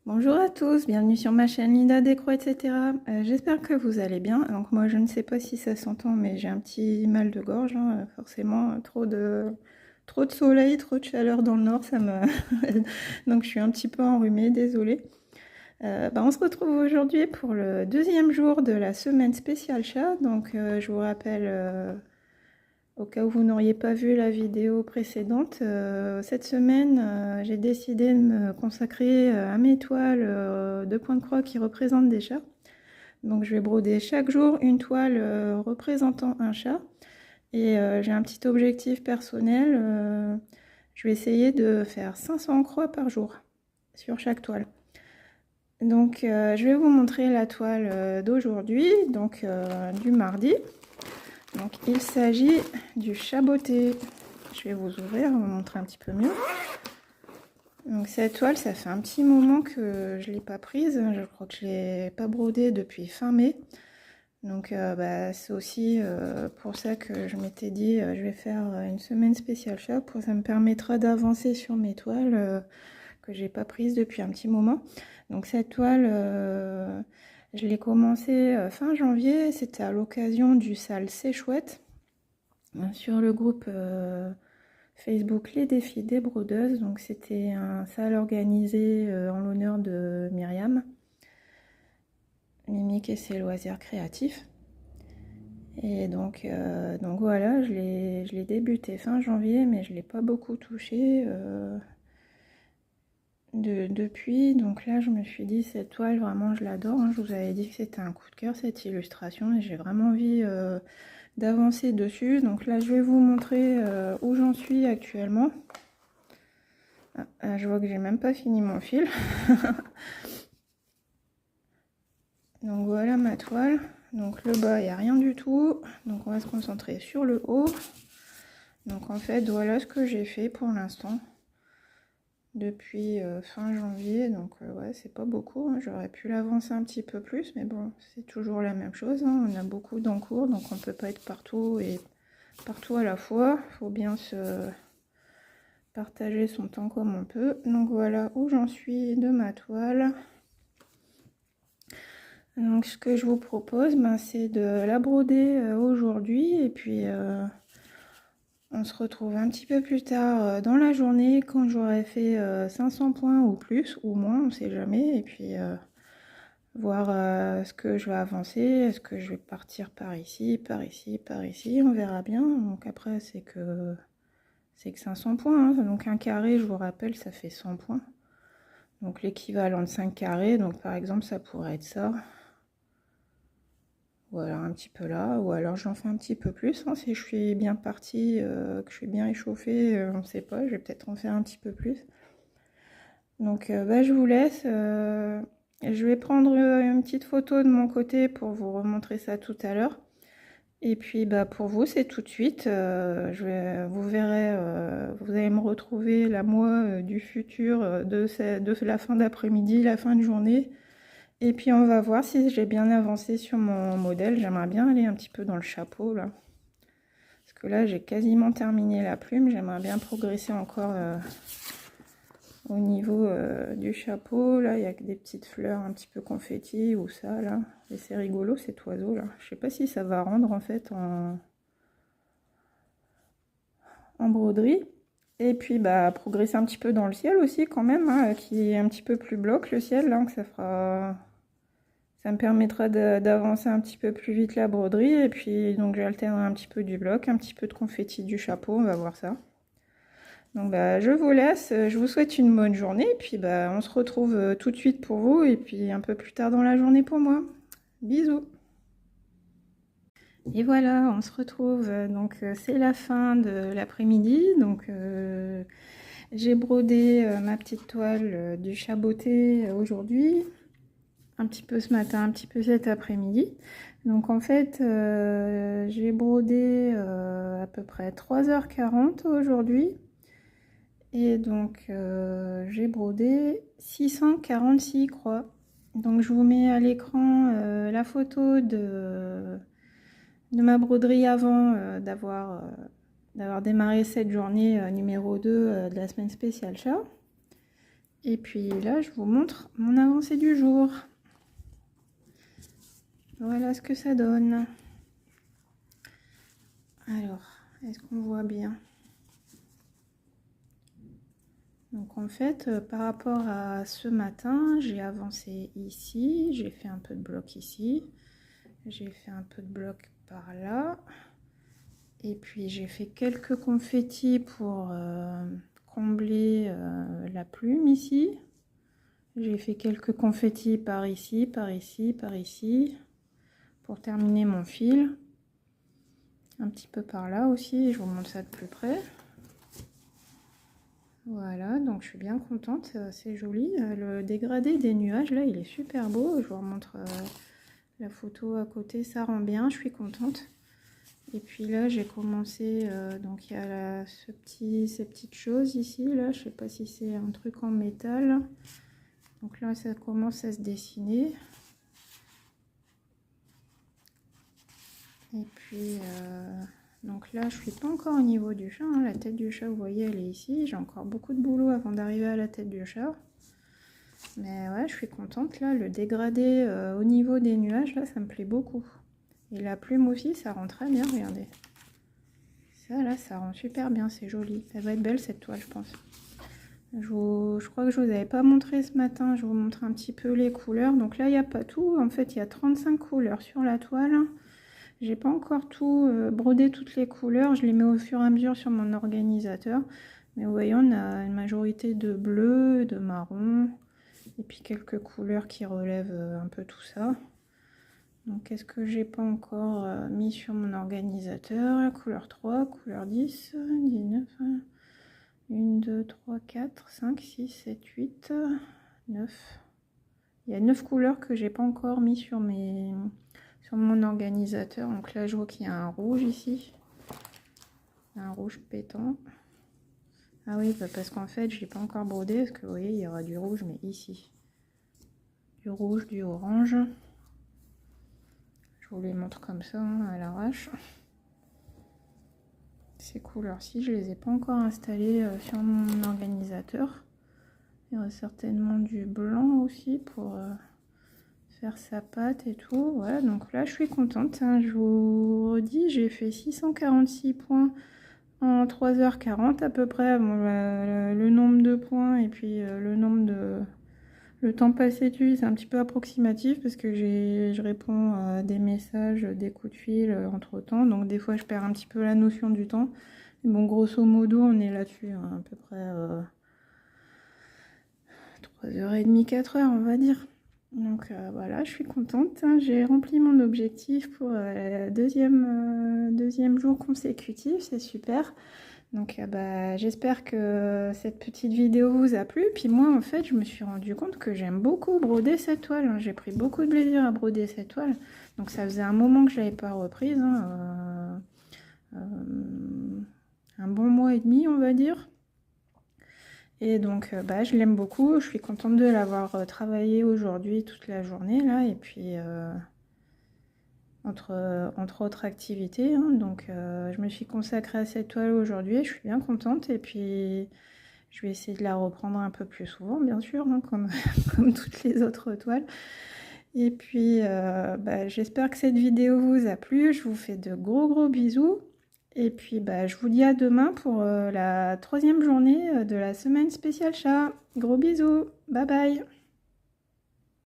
Bonjour à tous, bienvenue sur ma chaîne Linda Décro, etc. J'espère que vous allez bien. Donc moi je ne sais pas si ça s'entend, mais j'ai un petit mal de gorge, hein, forcément, trop de soleil, trop de chaleur dans le nord, ça me... Donc je suis un petit peu enrhumée, désolée. On se retrouve aujourd'hui pour le deuxième jour de la semaine spéciale chat. Donc je vous rappelle, au cas où vous n'auriez pas vu la vidéo précédente, cette semaine, j'ai décidé de me consacrer à mes toiles de point de croix qui représentent des chats. Donc je vais broder chaque jour une toile représentant un chat. Et j'ai un petit objectif personnel. Je vais essayer de faire 500 croix par jour sur chaque toile. Donc je vais vous montrer la toile d'aujourd'hui, donc du mardi. Donc il s'agit du chat botté. Je vais vous ouvrir, vous montrer un petit peu mieux. Donc cette toile, ça fait un petit moment que je ne l'ai pas prise. Je crois que je ne l'ai pas brodée depuis fin mai. Donc c'est aussi pour ça que je m'étais dit je vais faire une semaine spéciale chat. Ça me permettra d'avancer sur mes toiles que j'ai pas prises depuis un petit moment. Donc cette toile, je l'ai commencé fin janvier. C'était à l'occasion du sale C'est Chouette sur le groupe Facebook Les Défis des Brodeuses. Donc c'était un sale organisé en l'honneur de Myriam, Mimique et ses loisirs créatifs. Et donc voilà, je l'ai débuté fin janvier, mais je ne l'ai pas beaucoup touché depuis. Donc là, je me suis dit, cette toile, vraiment, je l'adore. Hein. Je vous avais dit que c'était un coup de cœur, cette illustration, et j'ai vraiment envie d'avancer dessus. Donc là, je vais vous montrer où j'en suis actuellement. Je vois que j'ai même pas fini mon fil. Donc voilà ma toile. Donc le bas, il n'y a rien du tout. Donc on va se concentrer sur le haut. Donc en fait, voilà ce que j'ai fait pour l'instant. Depuis fin janvier. Donc ouais, c'est pas beaucoup. Hein. J'aurais pu l'avancer un petit peu plus. Mais bon, c'est toujours la même chose. Hein. On a beaucoup d'encours. Donc on peut pas être partout et partout à la fois. Il faut bien se partager son temps comme on peut. Donc voilà où j'en suis de ma toile. Donc ce que je vous propose, c'est de la broder aujourd'hui et puis on se retrouve un petit peu plus tard dans la journée quand j'aurai fait 500 points ou plus ou moins, on sait jamais, et puis voir ce que je vais avancer, est-ce que je vais partir par ici, par ici, par ici, on verra bien. Donc après c'est que 500 points, hein. Donc un carré, je vous rappelle, ça fait 100 points. Donc l'équivalent de 5 carrés, donc par exemple ça pourrait être ça. Ou alors un petit peu là, ou alors j'en fais un petit peu plus, hein, si je suis bien partie, que je suis bien échauffée, on ne sait pas, je vais peut-être en faire un petit peu plus. Donc je vous laisse, je vais prendre une petite photo de mon côté pour vous remontrer ça tout à l'heure. Et puis pour vous c'est tout de suite, vous verrez, vous allez me retrouver la moi du futur de la fin d'après-midi, la fin de journée. Et puis on va voir si j'ai bien avancé sur mon modèle. J'aimerais bien aller un petit peu dans le chapeau là. Parce que là j'ai quasiment terminé la plume. J'aimerais bien progresser encore au niveau du chapeau. Là il y a des petites fleurs un petit peu confetti ou ça là. Et c'est rigolo cet oiseau là. Je sais pas si ça va rendre en fait en broderie. Et puis progresser un petit peu dans le ciel aussi quand même. Hein, qui est un petit peu plus bloc le ciel là. Donc ça me permettra d'avancer un petit peu plus vite la broderie. Et puis donc j'alternerai un petit peu du bloc, un petit peu de confetti du chapeau, on va voir ça. Donc je vous laisse, je vous souhaite une bonne journée. Et puis on se retrouve tout de suite pour vous. Et puis un peu plus tard dans la journée pour moi. Bisous. Et voilà, on se retrouve. Donc c'est la fin de l'après-midi. Donc j'ai brodé ma petite toile du chat botté aujourd'hui. Un petit peu ce matin, un petit peu cet après-midi. Donc en fait, j'ai brodé à peu près 3h40 aujourd'hui. Et donc j'ai brodé 646 croix. Donc je vous mets à l'écran la photo de ma broderie avant d'avoir démarré cette journée numéro 2 de la semaine spéciale chat. Et puis là, je vous montre mon avancée du jour. Voilà ce que ça donne. Alors, est-ce qu'on voit bien? Donc en fait, par rapport à ce matin, j'ai avancé ici, j'ai fait un peu de bloc ici, j'ai fait un peu de bloc par là, et puis j'ai fait quelques confettis pour combler la plume ici. J'ai fait quelques confettis par ici, par ici, par ici, pour terminer mon fil. Un petit peu par là aussi, je vous montre ça de plus près. Voilà, donc je suis bien contente, c'est joli. Le dégradé des nuages, là, il est super beau. Je vous remontre la photo à côté, ça rend bien, je suis contente. Et puis là, j'ai commencé, donc il y a ces petites choses ici, là, je sais pas si c'est un truc en métal. Donc là, ça commence à se dessiner. Et puis, donc là, je suis pas encore au niveau du chat, hein. La tête du chat, vous voyez, elle est ici. J'ai encore beaucoup de boulot avant d'arriver à la tête du chat. Mais ouais, je suis contente, là. Le dégradé au niveau des nuages, là, ça me plaît beaucoup. Et la plume aussi, ça rend très bien, regardez. Ça, là, ça rend super bien, c'est joli. Elle va être belle, cette toile, je pense. Je crois que je vous avais pas montré ce matin. Je vous montre un petit peu les couleurs. Donc là, il n'y a pas tout. En fait, il y a 35 couleurs sur la toile. J'ai pas encore tout brodé toutes les couleurs. Je les mets au fur et à mesure sur mon organisateur. Mais vous voyez, on a une majorité de bleu, de marron. Et puis quelques couleurs qui relèvent un peu tout ça. Donc, qu'est-ce que j'ai pas encore mis sur mon organisateur? Couleur 3, couleur 10, 19... 1, 2, 3, 4, 5, 6, 7, 8, 9. Il y a 9 couleurs que j'ai pas encore mis sur mon organisateur. Donc là, je vois qu'il y a un rouge ici. Un rouge pétant. Ah oui, bah parce qu'en fait, je l'ai pas encore brodé. Parce que vous voyez, il y aura du rouge, mais ici. Du rouge, du orange. Je vous les montre comme ça, hein, à l'arrache. Ces couleurs-ci, je les ai pas encore installées sur mon organisateur. Il y aura certainement du blanc aussi pour faire sa pâte et tout. Voilà, donc là, je suis contente, hein. Je vous redis, j'ai fait 646 points en 3h40 à peu près. Bon, le nombre de points et puis le temps passé dessus, c'est un petit peu approximatif parce que je réponds à des messages, des coups de fil entre temps. Donc des fois, je perds un petit peu la notion du temps. Mais bon, grosso modo, on est là-dessus, hein, à peu près 3h30, 4h, on va dire. Donc voilà, je suis contente, hein. J'ai rempli mon objectif pour le deuxième jour consécutif, c'est super. Donc bah, j'espère que cette petite vidéo vous a plu. Puis moi, en fait, je me suis rendu compte que j'aime beaucoup broder cette toile, hein. J'ai pris beaucoup de plaisir à broder cette toile. Donc ça faisait un moment que je ne l'avais pas reprise, hein, un bon mois et demi, on va dire. Et donc, bah, je l'aime beaucoup. Je suis contente de l'avoir travaillé aujourd'hui toute la journée, là. Et puis, entre autres activités, hein. Donc, je me suis consacrée à cette toile aujourd'hui. Je suis bien contente. Et puis, je vais essayer de la reprendre un peu plus souvent, bien sûr, hein, comme, comme toutes les autres toiles. Et puis, bah, j'espère que cette vidéo vous a plu. Je vous fais de gros bisous. Et puis, bah, je vous dis à demain pour la 3e journée de la semaine spéciale chat. Gros bisous. Bye bye.